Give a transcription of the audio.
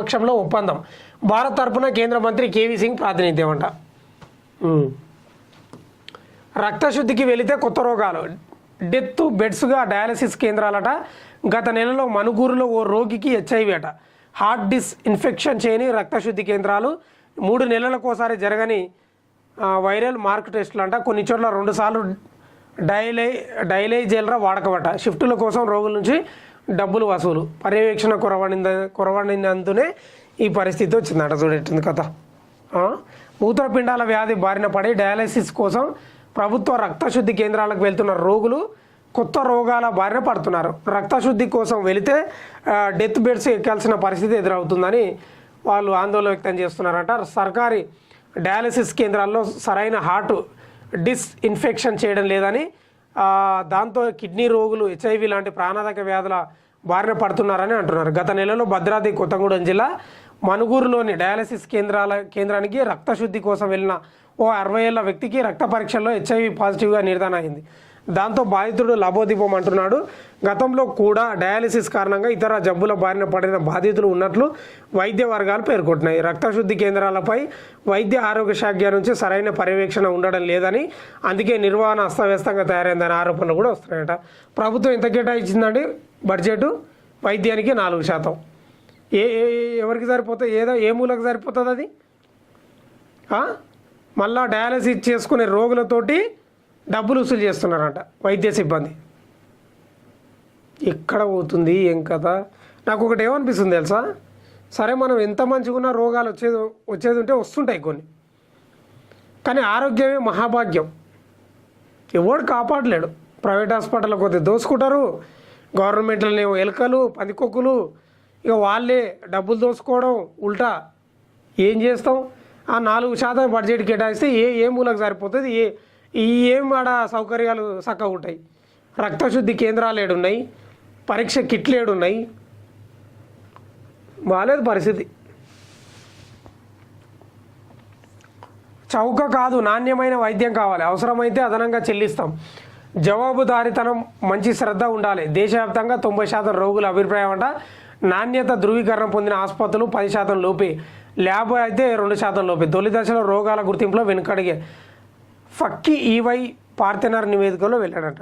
పక్షంలో ఒప్పందం. భారత్ తరపున కేంద్ర మంత్రి కేవీ సింగ్ ప్రాతినిధ్యం అంట. రక్తశుద్ధికి వెళితే కొత్త రోగాలు, డెత్ బెడ్స్గా డయాలసిస్ కేంద్రాలట. గత నెలలో మనుగూరులో ఓ రోగికి హెచ్ఐవి అట. హార్ట్ ఇన్ఫెక్షన్ చేయని రక్తశుద్ధి కేంద్రాలు, 3 నెలలకోసారి జరగని వైరల్ మార్క్ టెస్టులు అంట. కొన్ని చోట్ల 2 సార్లు డైలైజేలరా వాడకమట. షిఫ్టుల కోసం రోగుల నుంచి డబ్బులు వసూలు, పర్యవేక్షణ కొరవడినందునే ఈ పరిస్థితి వచ్చిందట. చూడెట్టింది కథ. మూత్రపిండాల వ్యాధి బారిన పడి డయాలసిస్ కోసం ప్రభుత్వ రక్తశుద్ధి కేంద్రాలకు వెళ్తున్న రోగులు కొత్త రోగాల బారిన పడుతున్నారు. రక్తశుద్ధి కోసం వెళితే డెత్ బెడ్స్ ఎక్కాల్సిన పరిస్థితి ఎదురవుతుందని వాళ్ళు ఆందోళన వ్యక్తం చేస్తున్నారట. సర్కారీ డయాలసిస్ కేంద్రాల్లో సరైన హార్ట్ ఇన్ఫెక్షన్ చేయడం లేదని, దాంతో కిడ్నీ రోగులు, హెచ్ఐవి లాంటి ప్రాణాంతక వ్యాధుల బారిన పడుతున్నారని అంటున్నారు. గత నెలలో భద్రాద్రి కొత్తగూడెం జిల్లా మనుగూరులోని డయాలసిస్ కేంద్రానికి రక్తశుద్ధి కోసం వెళ్ళిన ఓ 60 ఏళ్ల వ్యక్తికి రక్త పరీక్షల్లో హెచ్ఐవి పాజిటివ్గా నిర్ధారణ అయింది. దాంతో బాధితుడు లబోదిబం అంటున్నాడు. గతంలో కూడా డయాలసిస్ కారణంగా ఇతర జబ్బుల బారిన పడిన బాధితులు ఉన్నట్లు వైద్య వర్గాలు పేర్కొంటున్నాయి. రక్తశుద్ధి కేంద్రాలపై వైద్య ఆరోగ్య శాఖ నుంచి సరైన పర్యవేక్షణ ఉండడం లేదని, అందుకే నిర్వహణ అస్తవ్యస్తంగా తయారైందని ఆరోపణలు కూడా వస్తున్నాయట. ప్రభుత్వం ఎంత కేటాయించిందండి బడ్జెట్ వైద్యానికి? 4%. ఎవరికి సరిపోతుంది? ఏ మూలకు సరిపోతుంది అది? మళ్ళా డయాలసిస్ చేసుకునే రోగులతోటి డబ్బులు వసూలు చేస్తున్నారంట వైద్య సిబ్బంది. ఎక్కడ పోతుంది ఏం కదా? నాకు ఒకటి ఏమనిపిస్తుంది తెలుసా? సరే, మనం ఎంత మంచిగా రోగాలు వచ్చేది ఉంటే వస్తుంటాయి కొన్ని, కానీ ఆరోగ్యమే మహాభాగ్యం. ఎవడు కాపాడలేడు. ప్రైవేట్ హాస్పిటల్లో కొద్దిగా దోసుకుంటారు, గవర్నమెంట్లోనే ఎలుకలు, పందికొక్కులు, ఇక వాళ్ళే డబ్బులు దోసుకోవడం ఉల్టా. ఏం చేస్తాం? ఆ 4% బడ్జెట్ కేటాయిస్తే ఏ మూలకు సరిపోతుంది? ఏం ఆడ సౌకర్యాలు చక్కగా ఉంటాయి? రక్తశుద్ధి కేంద్రాలు ఏడున్నాయి? పరీక్ష కిట్లు ఏడున్నాయి? బాగాలేదు పరిస్థితి. చౌక కాదు, నాణ్యమైన వైద్యం కావాలి, అవసరమైతే అదనంగా చెల్లిస్తాం. జవాబుదారీతనం, మంచి శ్రద్ధ ఉండాలి. దేశవ్యాప్తంగా 90% రోగుల అభిప్రాయం అంట. నాణ్యత ధృవీకరణ పొందిన ఆసుపత్రులు 10% లోపే, ల్యాబ్ అయితే 2% లోపే. తొలి దశలో రోగాల గుర్తింపులో వెనుకడిగే ఫక్కీ ఈవై పార్థెనర్ నివేదికలో వెళ్ళాడట.